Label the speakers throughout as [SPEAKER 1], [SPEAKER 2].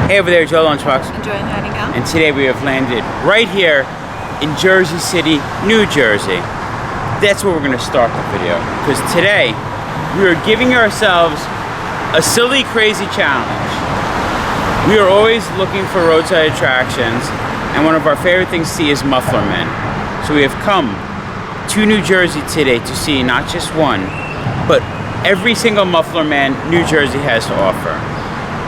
[SPEAKER 1] Hey over there, Joe Lunchbox.
[SPEAKER 2] Enjoying hiding out.
[SPEAKER 1] And today we have landed right here in Jersey City, New Jersey. That's where we're going to start the video. Because today, we are giving ourselves a silly, crazy challenge. We are always looking for roadside attractions, and one of our favorite things to see is Muffler Men. So we have come to New Jersey today to see not just one, but every single Muffler Man New Jersey has to offer.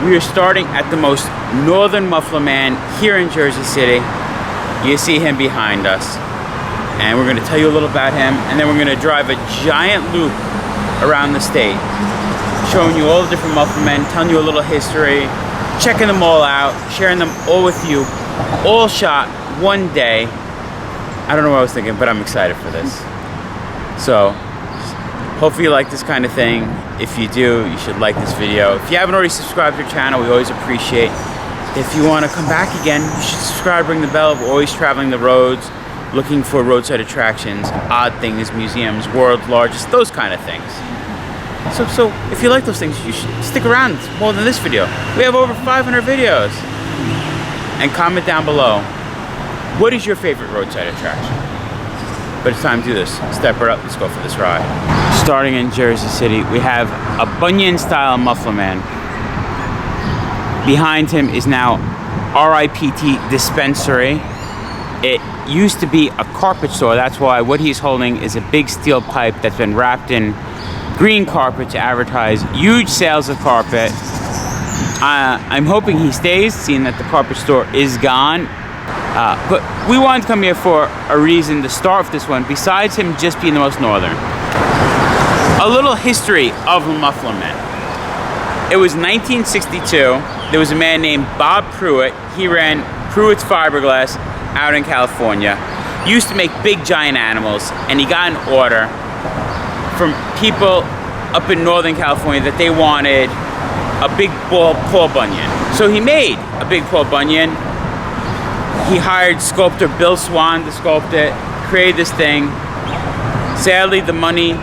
[SPEAKER 1] We are starting at the most northern Muffler Man here in Jersey City. You see him behind us. And we're going to tell you a little about him, and then we're going to drive a giant loop around the state, showing you all the different Muffler Men, telling you a little history, checking them all out, sharing them all with you, all shot one day. I don't know what I was thinking, but I'm excited for this. So, hopefully you like this kind of thing. If you do, you should like this video. If you haven't already subscribed to our channel, we always appreciate. If you want to come back again, you should subscribe, ring the bell. We're always traveling the roads, looking for roadside attractions, odd things, museums, world's largest, those kind of things. So if you like those things, you should stick around more than this video. We have over 500 videos. And comment down below, what is your favorite roadside attraction? But it's time to do this. Step it up, let's go for this ride. Starting in Jersey City, we have a Bunyan-style Muffler Man. Behind him is now RIPT Dispensary. It used to be a carpet store. That's why what he's holding is a big steel pipe that's been wrapped in green carpet to advertise huge sales of carpet. I'm hoping he stays, seeing that the carpet store is gone. But we wanted to come here for a reason to start with this one, besides him just being the most northern. A little history of the Muffler Men. It was 1962. There was a man named Bob Pruitt. He ran Pruitt's Fiberglass out in California. He used to make big giant animals, and he got an order from people up in Northern California that they wanted a big Paul Bunyan. So he made a big Paul Bunyan. He hired sculptor Bill Swan to sculpt it, created this thing. Sadly, the money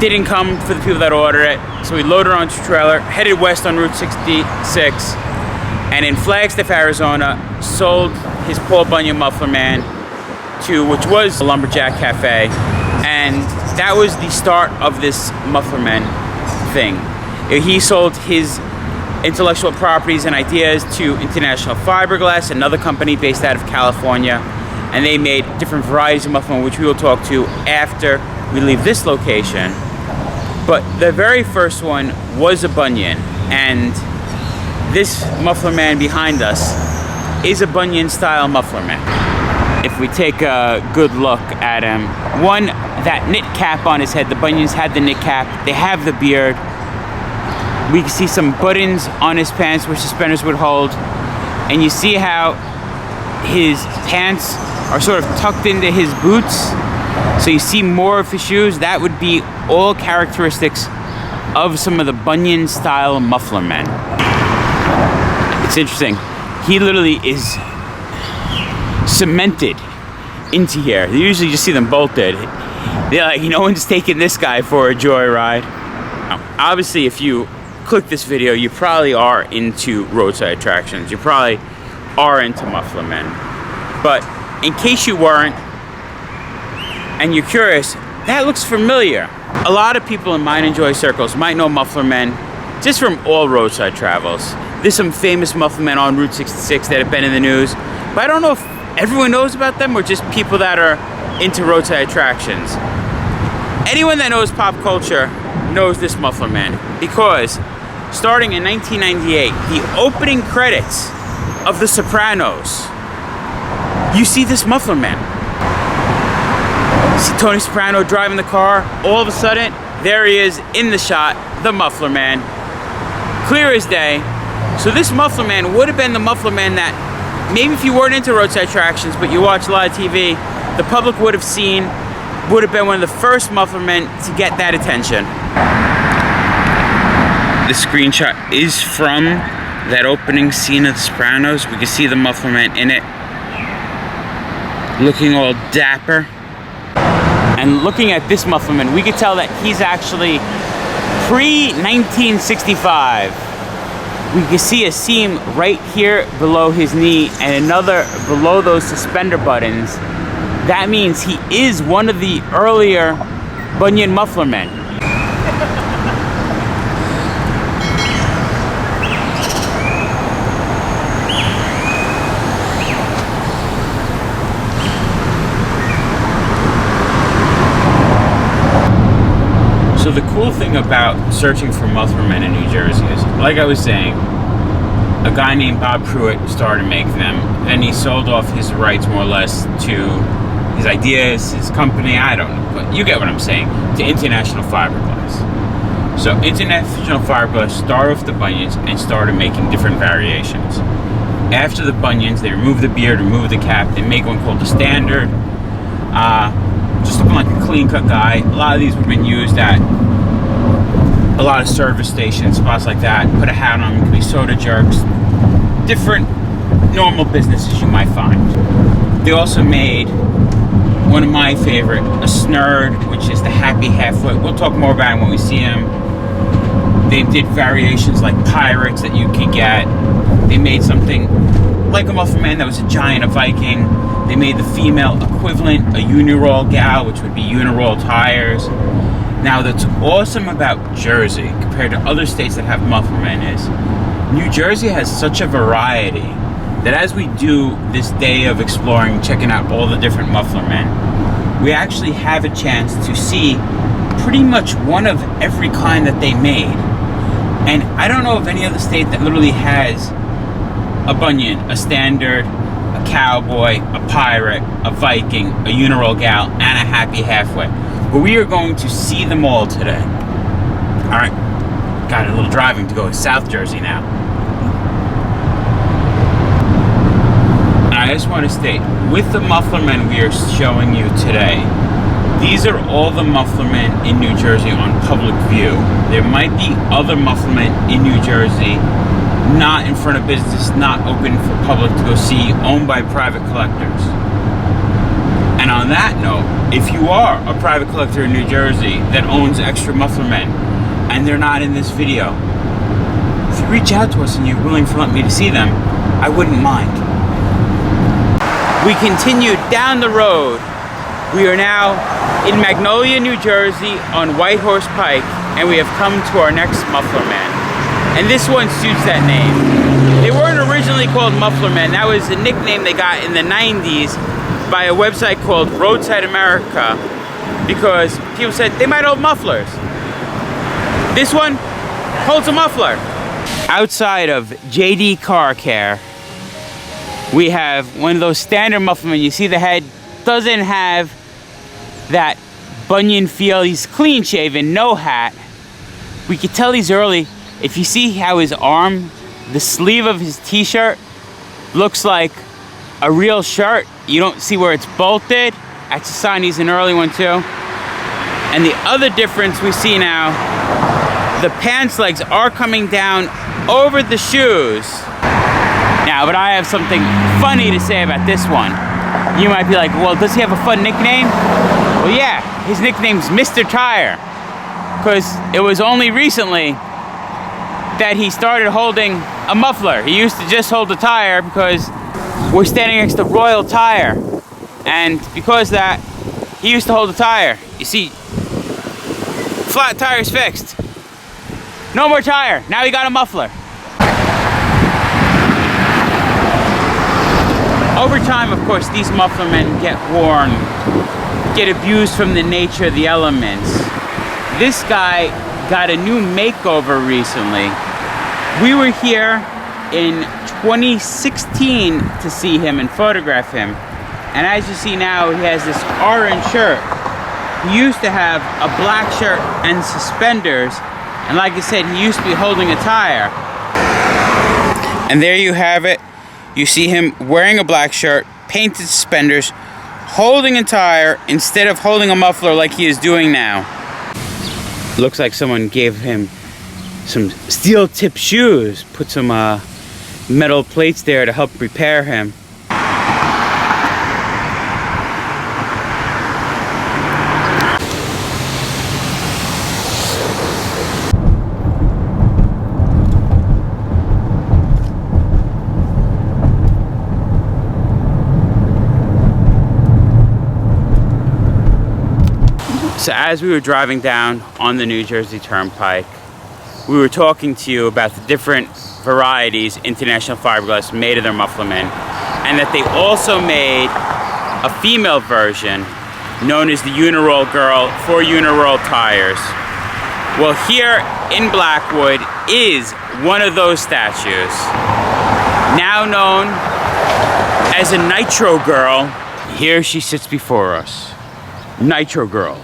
[SPEAKER 1] didn't come for the people that ordered it, so he loaded it onto a trailer, headed west on Route 66, and in Flagstaff, Arizona, sold his Paul Bunyan Muffler Man to, which was a lumberjack cafe, and that was the start of this Muffler Man thing. He sold his intellectual properties and ideas to International Fiberglass, another company based out of California, and they made different varieties of Muffler Man, which we will talk to after we leave this location. But the very first one was a Bunyan, and this Muffler Man behind us is a Bunyan-style Muffler Man. If we take a good look at him, one, that knit cap on his head, the Bunyans had the knit cap, they have the beard. We can see some buttons on his pants where suspenders would hold. And you see how his pants are sort of tucked into his boots. So you see more of his shoes. That would be all characteristics of some of the Bunyan-style Muffler Men. It's interesting. He literally is cemented into here. You usually just see them bolted. They're like, no one's taking this guy for a joyride. Now, obviously, if you click this video, you probably are into roadside attractions. You probably are into Muffler Men. But in case you weren't, and you're curious, that looks familiar. A lot of people in Mind and Joy circles might know Muffler Men just from all roadside travels. There's some famous Muffler Men on Route 66 that have been in the news, but I don't know if everyone knows about them or just people that are into roadside attractions. Anyone that knows pop culture knows this Muffler Man, because starting in 1998, the opening credits of The Sopranos, you see this Muffler Man. You see Tony Soprano driving the car, all of a sudden, there he is in the shot, the Muffler Man, clear as day. So this Muffler Man would have been the Muffler Man that, maybe if you weren't into roadside attractions, but you watch a lot of TV, the public would have seen, would have been one of the first Muffler Men to get that attention. The screenshot is from that opening scene of The Sopranos. We can see the Muffler Man in it, looking all dapper. And looking at this Muffler Man, we could tell that he's actually pre-1965. We can see a seam right here below his knee and another below those suspender buttons. That means he is one of the earlier bunion muffler men. So the cool thing about searching for muffler men in New Jersey is, like I was saying, a guy named Bob Pruitt started to make them, and he sold off his rights more or less to his ideas, his company, I don't know, but you get what I'm saying, to International Fiberglass. So International Fiberglass started off the bunions and started making different variations. After the bunions, they removed the beard, removed the cap, they make one called the Standard. Just looking like a clean-cut guy. A lot of these would have been used at a lot of service stations, spots like that. Put a hat on them, could be soda jerks, different normal businesses you might find. They also made one of my favorite, a snurd, which is the happy half-foot. We'll talk more about it when we see him. They did variations like pirates that you could get. They made something like a muffler man that was a giant, a Viking. They made the female equivalent, a uniroll gal, which would be uniroll tires. Now, that's awesome about Jersey compared to other states that have muffler men is New Jersey has such a variety that as we do this day of exploring, checking out all the different muffler men, we actually have a chance to see pretty much one of every kind that they made. And I don't know of any other state that literally has a bunion, a Standard, a cowboy, a pirate, a Viking, a uniroll gal, and a happy halfway. But we are going to see them all today. Alright, got a little driving to go to South Jersey now. And I just want to state, with the muffler men we are showing you today, these are all the muffler men in New Jersey on public view. There might be other muffler men in New Jersey, not in front of business, not open for public to go see, owned by private collectors. And on that note, if you are a private collector in New Jersey that owns extra muffler men and they're not in this video, if you reach out to us and you're willing to let me to see them, I wouldn't mind. We continue down the road. We are now in Magnolia, New Jersey on White Horse Pike, and we have come to our next muffler man. And this one suits that name. They weren't originally called Muffler Men. That was a nickname they got in the 90s by a website called Roadside America because people said they might hold mufflers. This one holds a muffler. Outside of JD Car Care, we have one of those standard muffler men. You see the head doesn't have that bunion feel. He's clean shaven, no hat. We could tell he's early. If you see how his arm, the sleeve of his t-shirt looks like a real shirt, you don't see where it's bolted. That's a sign he's an early one too. And the other difference we see now, the pants legs are coming down over the shoes. Now, but I have something funny to say about this one. You might be like, well, does he have a fun nickname? Well, yeah, his nickname's Mr. Tire, because it was only recently that he started holding a muffler. He used to just hold the tire because we're standing next to Royal Tire. And because of that, he used to hold the tire. You see, flat tire's fixed. No more tire, now he got a muffler. Over time, of course, these muffler men get worn, get abused from the nature of the elements. This guy got a new makeover recently. We were here in 2016 to see him and photograph him. And as you see now, he has this orange shirt. He used to have a black shirt and suspenders. And like I said, he used to be holding a tire. And there you have it. You see him wearing a black shirt, painted suspenders, holding a tire instead of holding a muffler like he is doing now. Looks like someone gave him some steel tip shoes, put some metal plates there to help repair him. So as we were driving down on the New Jersey Turnpike, we were talking to you about the different varieties International Fiberglass made of their Muffler Men, and that they also made a female version known as the Uniroll Girl for Uniroll tires. Well, here in Blackwood is one of those statues, now known as a Nitro Girl. Here she sits before us. Nitro Girl,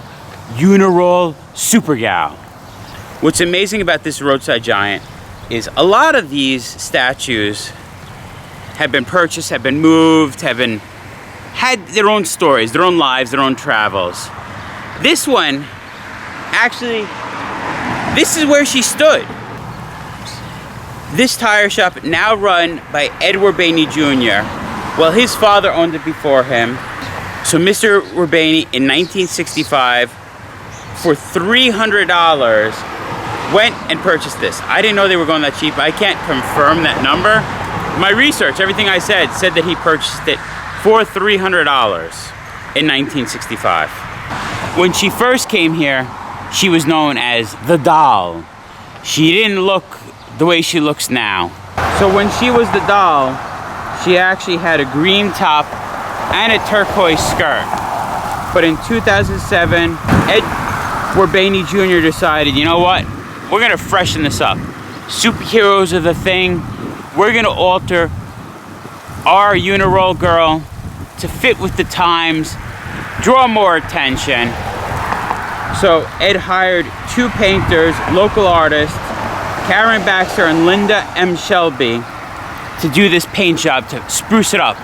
[SPEAKER 1] Uniroll Super Gal. What's amazing about this roadside giant is a lot of these statues have been purchased, have been moved, had their own stories, their own lives, their own travels. This one, actually, this is where she stood. This tire shop, now run by Ed Werbaney Jr. Well, his father owned it before him. So Mr. Werbaney in 1965, for $300, went and purchased this. I didn't know they were going that cheap. I can't confirm that number. My research, everything I said that he purchased it for $300 in 1965. When she first came here, she was known as the doll. She didn't look the way she looks now. So when she was the doll, she actually had a green top and a turquoise skirt. But in 2007, Ed Werbaney Jr. decided, you know what? We're gonna freshen this up. Superheroes are the thing. We're gonna alter our Uniroll Girl to fit with the times, draw more attention. So Ed hired two painters, local artists, Karen Baxter and Linda M. Shelby, to do this paint job to spruce it up.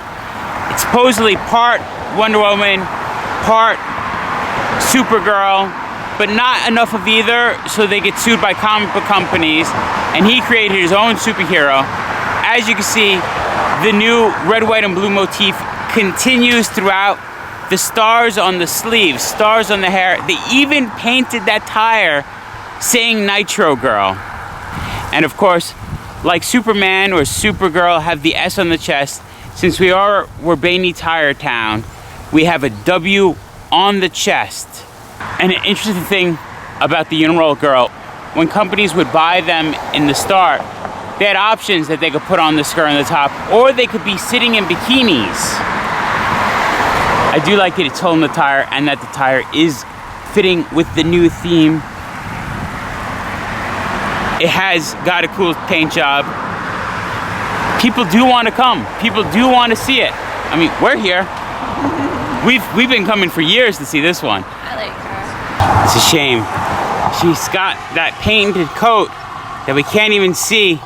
[SPEAKER 1] It's supposedly part Wonder Woman, part Supergirl, but not enough of either, so they get sued by comic book companies, and he created his own superhero. As you can see, the new red, white, and blue motif continues throughout. The stars on the sleeves, stars on the hair. They even painted that tire saying Nitro Girl. And of course, like Superman or Supergirl have the S on the chest, since we are Werbaney Tire Town, we have a W on the chest. And an interesting thing about the Uniroll Girl, when companies would buy them in the start, they had options that they could put on the skirt and the top, or they could be sitting in bikinis. I do like that it's holding the tire and that the tire is fitting with the new theme. It has got a cool paint job. People do want to come. People do want to see it. I mean, we're here. We've been coming for years to see this one.
[SPEAKER 2] I like her.
[SPEAKER 1] It's a shame. She's got that painted coat that we can't even see,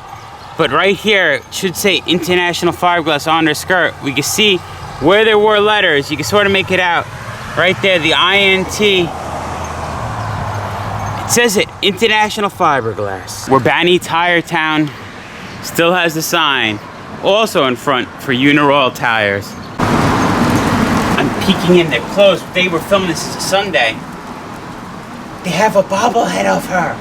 [SPEAKER 1] but right here it should say International Fiberglass on her skirt. We can see where there were letters. You can sort of make it out. Right there, the INT. It says it, International Fiberglass. Werbaney Tire Town still has the sign, also in front for Uniroll tires. I'm peeking in, they're closed. They were filming this Sunday. They have a bobblehead of her.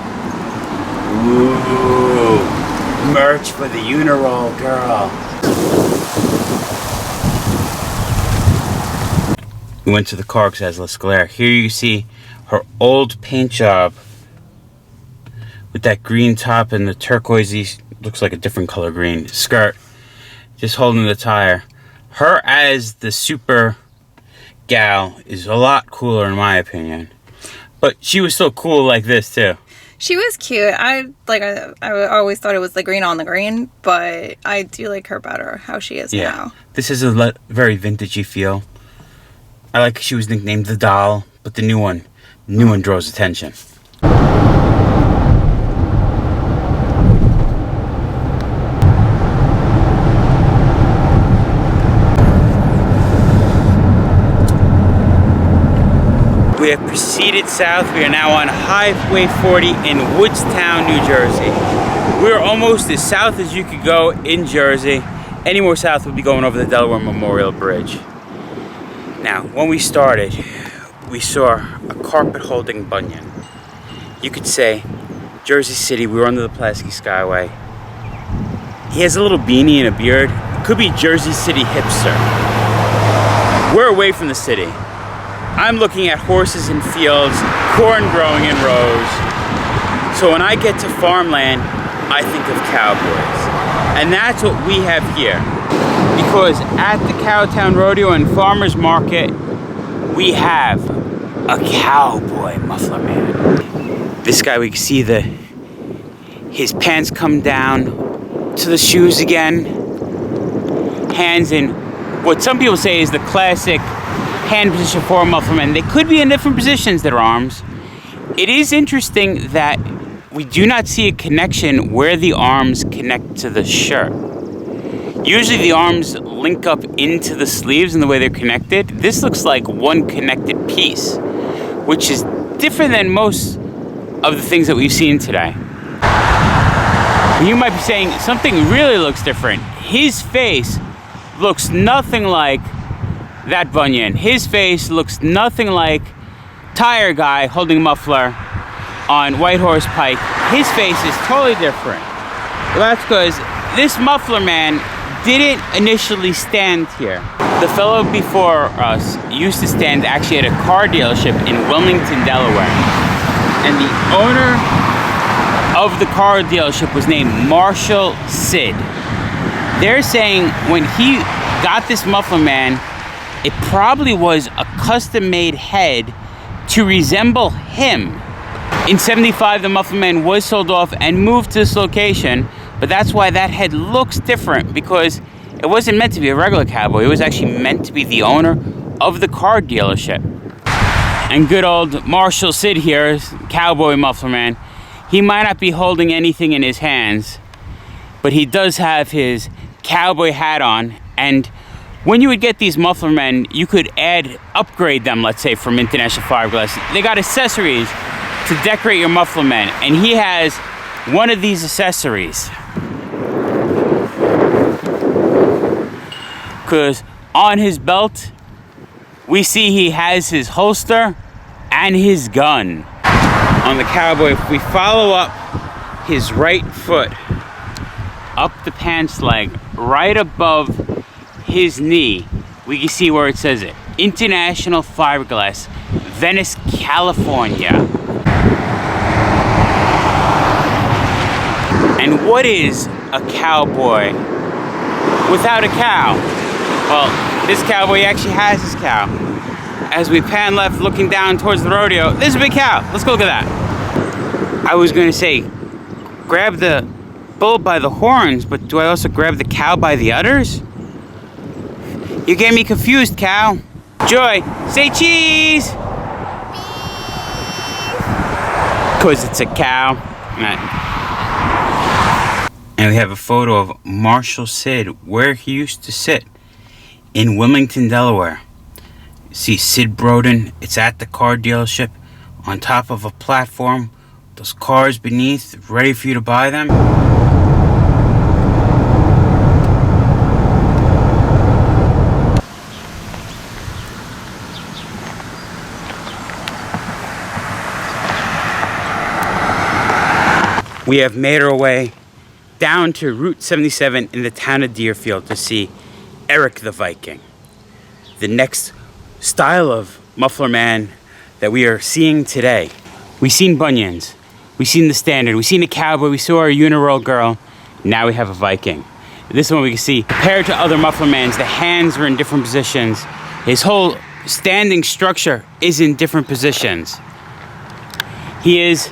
[SPEAKER 1] Ooh, merch for the Uniroll Girl. We went to the car because it has less glare. Here you see her old paint job with that green top and the turquoisey, looks like a different color green, skirt, just holding the tire. Her as the super gal is a lot cooler in my opinion. But she was still cool like this too.
[SPEAKER 2] She was cute. I always thought it was the green on the green, but I do like her better how she is now.
[SPEAKER 1] This is a very vintagey feel. I like she was nicknamed the doll, but the new one draws attention. We have proceeded south. We are now on Highway 40 in Woodstown, New Jersey. We are almost as south as you could go in Jersey. Any more south would be going over the Delaware Memorial Bridge. Now, when we started, we saw a carpet holding bunion. You could say, Jersey City, we were under the Pulaski Skyway. He has a little beanie and a beard. It could be Jersey City hipster. We're away from the city. I'm looking at horses in fields, corn growing in rows. So when I get to farmland, I think of cowboys. And that's what we have here. Because at the Cowtown Rodeo and Farmers Market, we have a cowboy muffler man. This guy, we can see his pants come down to the shoes again. Hands in what some people say is the classic hand position for a muffler man. They could be in different positions, their arms. It is interesting that we do not see a connection where the arms connect to the shirt. Usually the arms link up into the sleeves in the way they're connected. This looks like one connected piece, which is different than most of the things that we've seen today. You might be saying something really looks different. His face looks nothing like that Bunyan. His face looks nothing like Tire Guy holding a muffler on White Horse Pike. His face is totally different. Well, that's because this muffler man didn't initially stand here. The fellow before us used to stand actually at a car dealership in Wilmington, Delaware. And the owner of the car dealership was named Marshall Sid. They're saying when he got this muffler man, it probably was a custom-made head to resemble him. In '75, the muffler man was sold off and moved to this location, but that's why that head looks different, because it wasn't meant to be a regular cowboy. It was actually meant to be the owner of the car dealership. And good old Marshall Sid here, cowboy muffler man, he might not be holding anything in his hands, but he does have his cowboy hat on. And when you would get these muffler men, you could upgrade them, let's say, from International Fiberglass. They got accessories to decorate your muffler men, and he has one of these accessories. Because on his belt, we see he has his holster and his gun. On the cowboy, if we follow up his right foot, up the pants leg, right above his knee, we can see where it says it. International Fiberglass, Venice, California. And what is a cowboy without a cow? Well, this cowboy actually has his cow. As we pan left looking down towards the rodeo, there's a big cow. Let's go look at that. I was gonna say, grab the bull by the horns, but do I also grab the cow by the udders? You get me confused, cow. Joy, say cheese! Because it's a cow. And we have a photo of Marshall Sid, where he used to sit in Wilmington, Delaware. You see Sid Broden, it's at the car dealership on top of a platform. Those cars beneath, ready for you to buy them. We have made our way down to Route 77 in the town of Deerfield to see Eric the Viking. The next style of muffler man that we are seeing today. We've seen bunions, we've seen the standard, we've seen a cowboy, we saw our Uniroll girl, now we have a Viking. This one we can see, compared to other muffler mans, the hands are in different positions. His whole standing structure is in different positions. He is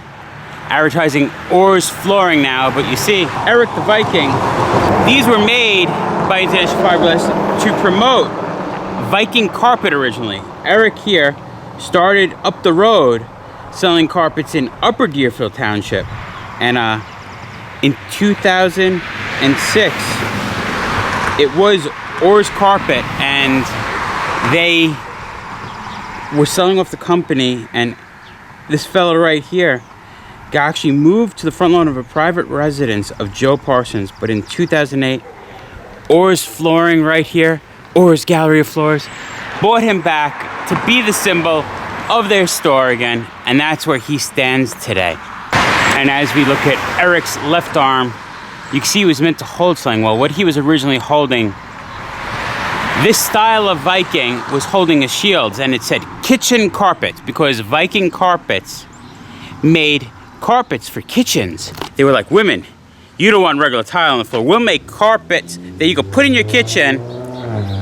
[SPEAKER 1] advertising Orr's flooring now, but you see, Eric the Viking, these were made by International Fiberglass to promote Viking carpet originally. Eric here started up the road selling carpets in Upper Deerfield Township, and in 2006 it was Orr's Carpet, and they were selling off the company, and this fellow right here actually moved to the front lawn of a private residence of Joe Parsons. But in 2008, Orr's Flooring right here, Orr's Gallery of Floors, bought him back to be the symbol of their store again, and that's where he stands today. And as we look at Eric's left arm, you can see he was meant to hold something. Well, what he was originally holding This style of Viking was holding a shield, and it said kitchen carpet, because Viking carpets made carpets for kitchens. They were like, women, you don't want regular tile on the floor. We'll make carpets that you could put in your kitchen,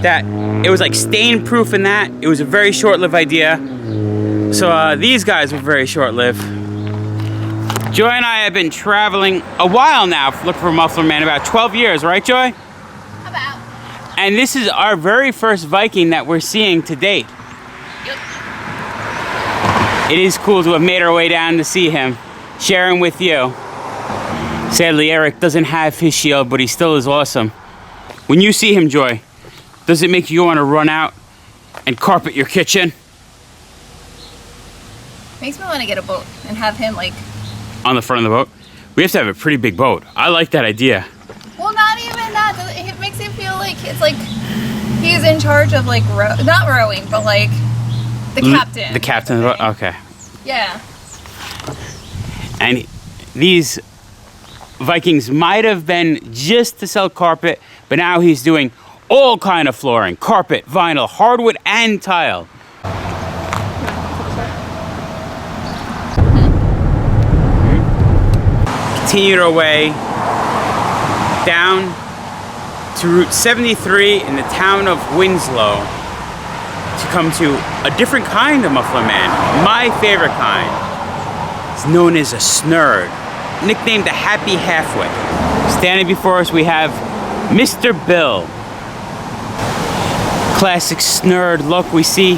[SPEAKER 1] that it was like stain proof in that. It was a very short-lived idea. So these guys were very short-lived. Joy and I have been traveling a while now looking for Muffler Man, about 12 years, right, Joy?
[SPEAKER 2] About.
[SPEAKER 1] And this is our very first Viking that we're seeing to date.
[SPEAKER 2] Yep.
[SPEAKER 1] It is cool to have made our way down to see him, share him with you. Sadly, Eric doesn't have his shield, but he still is awesome. When you see him, Joy, does it make you want to run out and carpet your kitchen?
[SPEAKER 2] Makes me want to get a boat and have him like...
[SPEAKER 1] On the front of the boat? We have to have a pretty big boat. I like that idea.
[SPEAKER 2] Well, not even that. It makes it feel like it's like he's in charge of like, not rowing, but like the captain.
[SPEAKER 1] The captain of the boat? Okay.
[SPEAKER 2] Yeah.
[SPEAKER 1] And these Vikings might have been just to sell carpet, but now he's doing all kind of flooring, carpet, vinyl, hardwood, and tile. Continued our way down to Route 73 in the town of Winslow to come to a different kind of Muffler Man, my favorite kind. It's known as a snurd, nicknamed the Happy Halfwit. Standing before us we have Mr. Bill. Classic snurd look. We see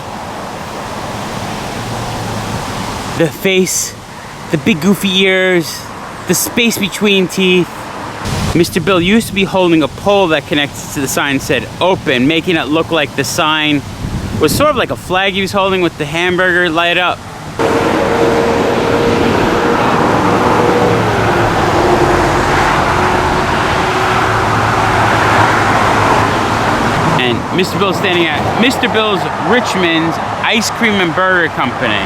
[SPEAKER 1] the face, the big goofy ears, the space between teeth. Mr. Bill used to be holding a pole that connects to the sign that said open, making it look like the sign was sort of like a flag he was holding with the hamburger light up. And Mr. Bill's standing at Mr. Bill's Richmond's Ice Cream and Burger Company.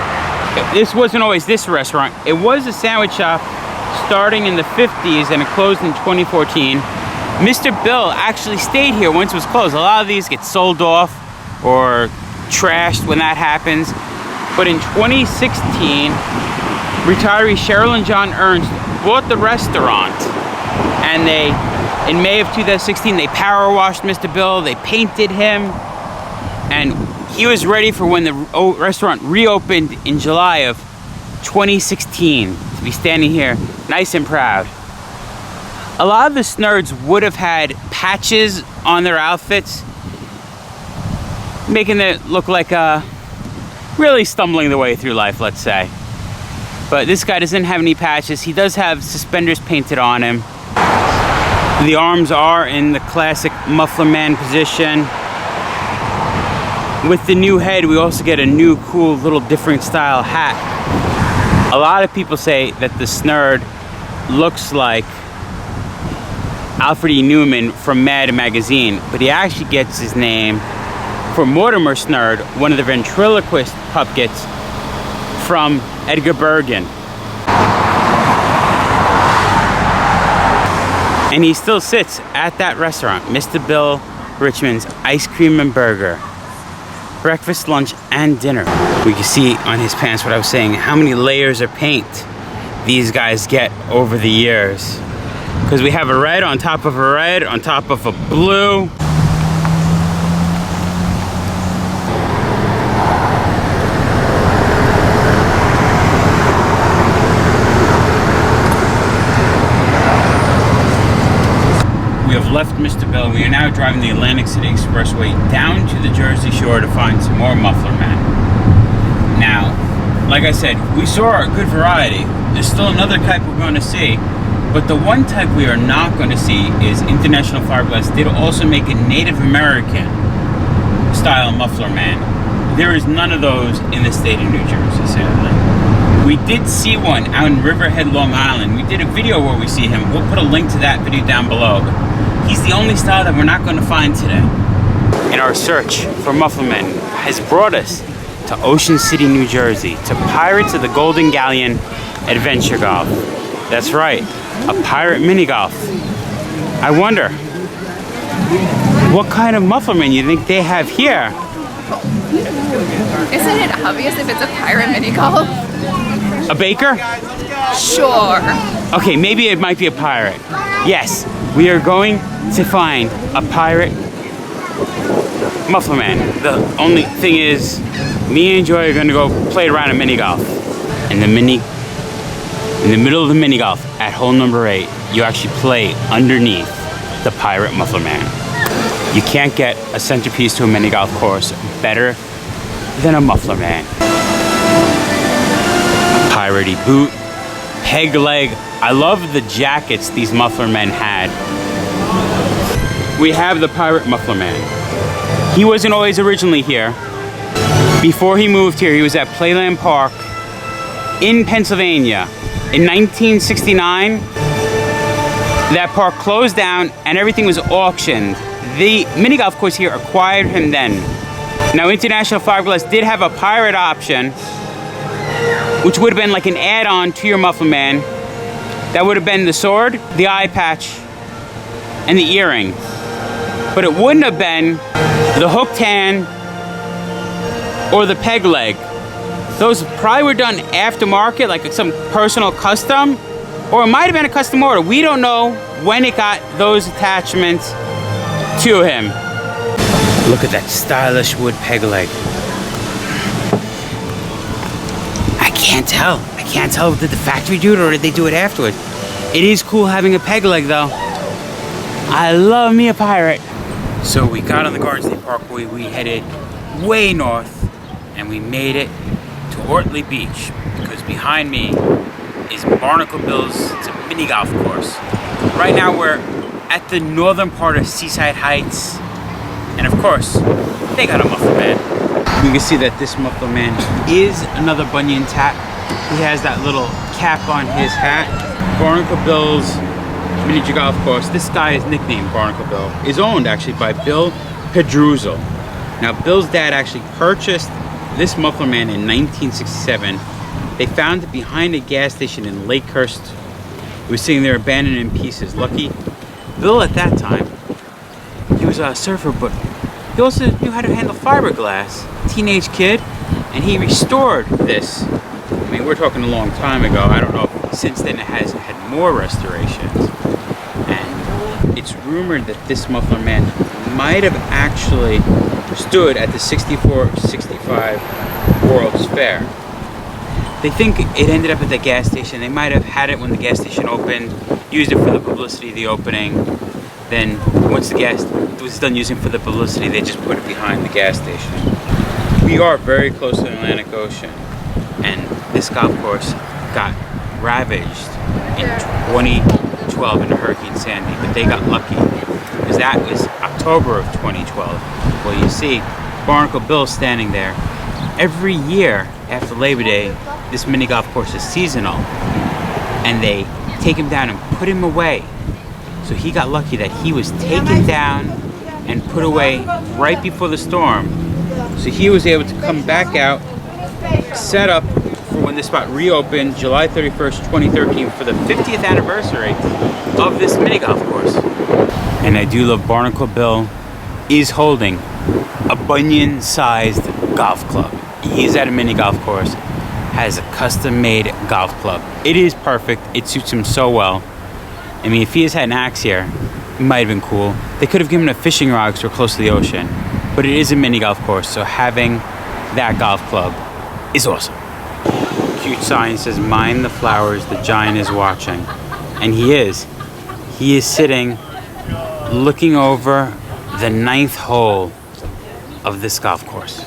[SPEAKER 1] This wasn't always this restaurant. It was a sandwich shop starting in the 50s and it closed in 2014. Mr. Bill actually stayed here once it was closed. A lot of these get sold off or trashed when that happens. But in 2016, retiree Cheryl and John Ernst bought the restaurant, and in May of 2016, they power washed Mr. Bill, they painted him, and he was ready for when the restaurant reopened in July of 2016 to be standing here nice and proud. A lot of the snurds would have had patches on their outfits, making it look like really stumbling the way through life, let's say. But this guy doesn't have any patches. He does have suspenders painted on him. The arms are in the classic Muffler Man position. With the new head, we also get a new cool little different style hat. A lot of people say that the snurd looks like Alfred E. Newman from Mad magazine, but he actually gets his name from Mortimer Snurd, one of the ventriloquist puppets from Edgar Bergen. And he still sits at that restaurant, Mr. Bill Richmond's Ice Cream and Burger. Breakfast, lunch, and dinner. We can see on his pants what I was saying, how many layers of paint these guys get over the years. Because we have a red on top of a red on top of a blue. We have left Mr. Bill. We are now driving the Atlantic City Expressway down to the Jersey Shore to find some more Muffler Men. Now, like I said, we saw a good variety. There's still another type we're going to see, but the one type we are not going to see is International Fiberglass did also make a Native American style Muffler Man. There is none of those in the state of New Jersey, sadly. We did see one out in Riverhead, Long Island. We did a video where we see him. We'll put a link to that video down below. He's the only style that we're not going to find today. And our search for Muffler Men has brought us to Ocean City, New Jersey, to Pirates of the Golden Galleon Adventure Golf. That's right, a pirate mini golf. I wonder, What kind of Muffler Men you think they have here?
[SPEAKER 2] Isn't it obvious if it's a pirate mini golf?
[SPEAKER 1] A baker?
[SPEAKER 2] Sure.
[SPEAKER 1] Okay, maybe it might be a pirate. Yes, we are going to find a pirate Muffler Man. The only thing is, me and Joy are gonna go play around a mini golf. In the middle of the mini golf, at hole number 8, you actually play underneath the pirate Muffler Man. You can't get a centerpiece to a mini golf course better than a Muffler Man. A piratey boot, peg leg. I love the jackets these Muffler Men had. We have the pirate Muffler Man. He wasn't always originally here. Before he moved here, he was at Playland Park in Pennsylvania. In 1969, that park closed down and everything was auctioned. The mini golf course here acquired him then. Now, International Fiberglass did have a pirate option, which would have been like an add-on to your Muffler Man. That would have been the sword, the eye patch, and the earring. But it wouldn't have been the hooked hand or the peg leg. Those probably were done aftermarket, like some personal custom, or it might have been a custom order. We don't know when it got those attachments to him. Look at that stylish wood peg leg. I can't tell. I can't tell, did the factory do it or did they do it afterwards? It is cool having a peg leg though. I love me a pirate. So we got on the Garden State Parkway, we headed way north, and we made it to Ortley Beach, because behind me is Barnacle Bill's, it's a mini golf course. Right now we're at the northern part of Seaside Heights, and of course, they got a Muffler Man. You can see that this Muffler Man is another Bunyan tap. He has that little cap on his hat. Barnacle Bill's miniature golf course, this guy is nicknamed Barnacle Bill, is owned actually by Bill Pedruzzo. Now, Bill's dad actually purchased this Muffler Man in 1967. They found it behind a gas station in Lakehurst. It was sitting there abandoned in pieces. Lucky Bill at that time, he was a surfer, but he also knew how to handle fiberglass. Teenage kid, and he restored this. I mean, we're talking a long time ago. I don't know if since then it has had more restorations. And it's rumored that this Muffler Man might have actually stood at the 64-65 World's Fair. They think it ended up at the gas station. They might have had it when the gas station opened, used it for the publicity of the opening. Then once the gas was done using for the publicity, they just put it behind the gas station. We are very close to the Atlantic Ocean, and this golf course got ravaged in 2012 in Hurricane Sandy, but they got lucky because that was October of 2012. Well, you see Barnacle Bill standing there. Every year after Labor Day, this mini golf course is seasonal, and they take him down and put him away. So he got lucky that he was taken down and put away right before the storm. So he was able to come back out, set up for when this spot reopened July 31st, 2013 for the 50th anniversary of this mini golf course. And I do love Barnacle Bill is holding a Bunyan-sized golf club. He's at a mini golf course, has a custom-made golf club. It is perfect. It suits him so well. I mean, if he has had an axe here, it might have been cool. They could have given him a fishing rod because we're close to the ocean. But it is a mini golf course, so having that golf club is awesome. Cute sign says, "Mind the flowers, the giant is watching." And he is. He is sitting, looking over the 9th hole of this golf course.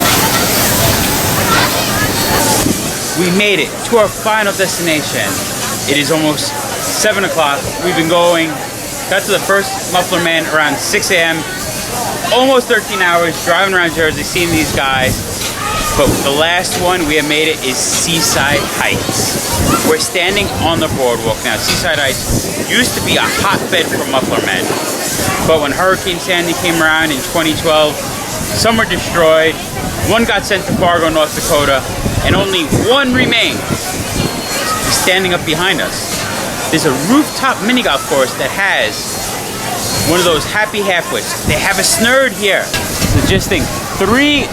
[SPEAKER 1] We made it to our final destination. It is almost 7 o'clock. We've been going, got to the first Muffler Man around 6 a.m. Almost 13 hours driving around Jersey, seeing these guys. But the last one we have made it is Seaside Heights. We're standing on the boardwalk now. Seaside Heights used to be a hotbed for Muffler Men. But when Hurricane Sandy came around in 2012, some were destroyed, one got sent to Fargo, North Dakota, and only one remains. He's standing up behind us. There's a rooftop mini golf course that has one of those happy halfwits. They have a snurd here. So just think, 3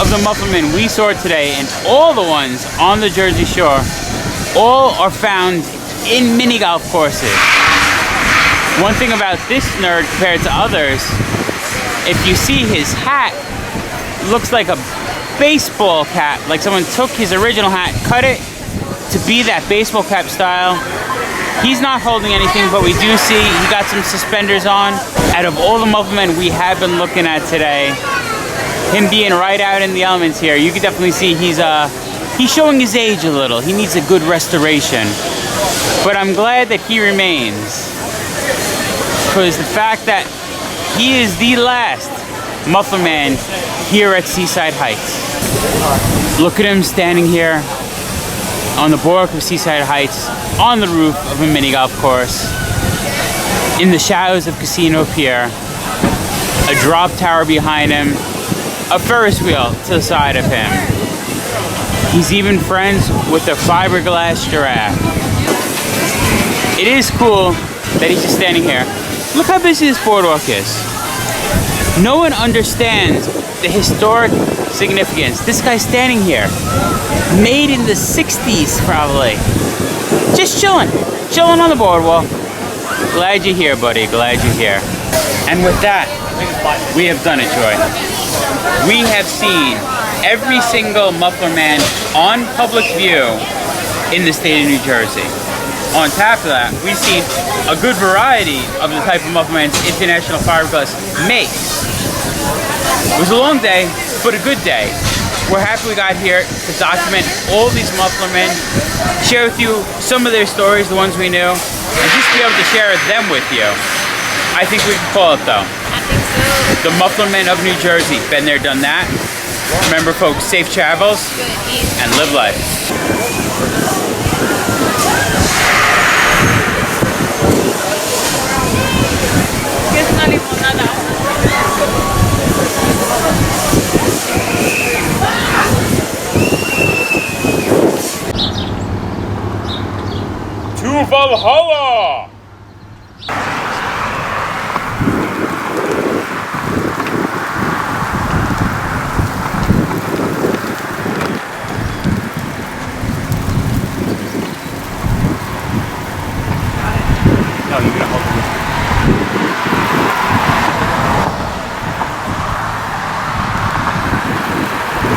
[SPEAKER 1] of the Muffler Men we saw today, and all the ones on the Jersey Shore, all are found in mini golf courses. One thing about this snurd compared to others, if you see his hat, looks like a baseball cap, like someone took his original hat, cut it to be that baseball cap style. He's not holding anything, but we do see he got some suspenders on. Out of all the Muffler Men we have been looking at today, him being right out in the elements here, you can definitely see he's showing his age a little. He needs a good restoration. But I'm glad that he remains, because the fact that he is the last Muffler Man here at Seaside Heights. Look at him standing here on the boardwalk of Seaside Heights, on the roof of a mini golf course, in the shadows of Casino Pier, a drop tower behind him, a Ferris wheel to the side of him. He's even friends with a fiberglass giraffe. It is cool that he's just standing here. Look how busy this boardwalk is. No one understands the historic significance. This guy's standing here, made in the 60s probably. Just chilling on the boardwalk. Glad you're here, buddy, glad you're here. And with that, we have done it, Joy. We have seen every single Muffler Man on public view in the state of New Jersey. On top of that, we've seen a good variety of the type of Muffler Man's International Fiberglass makes. It was a long day, but a good day. We're happy we got here to document all these Muffler Men, share with you some of their stories, the ones we knew, and just be able to share them with you. I think we can call it though.
[SPEAKER 2] I think so.
[SPEAKER 1] The Muffler Men of New Jersey. Been there, done that. Remember folks, safe travels and live life. To Valhalla!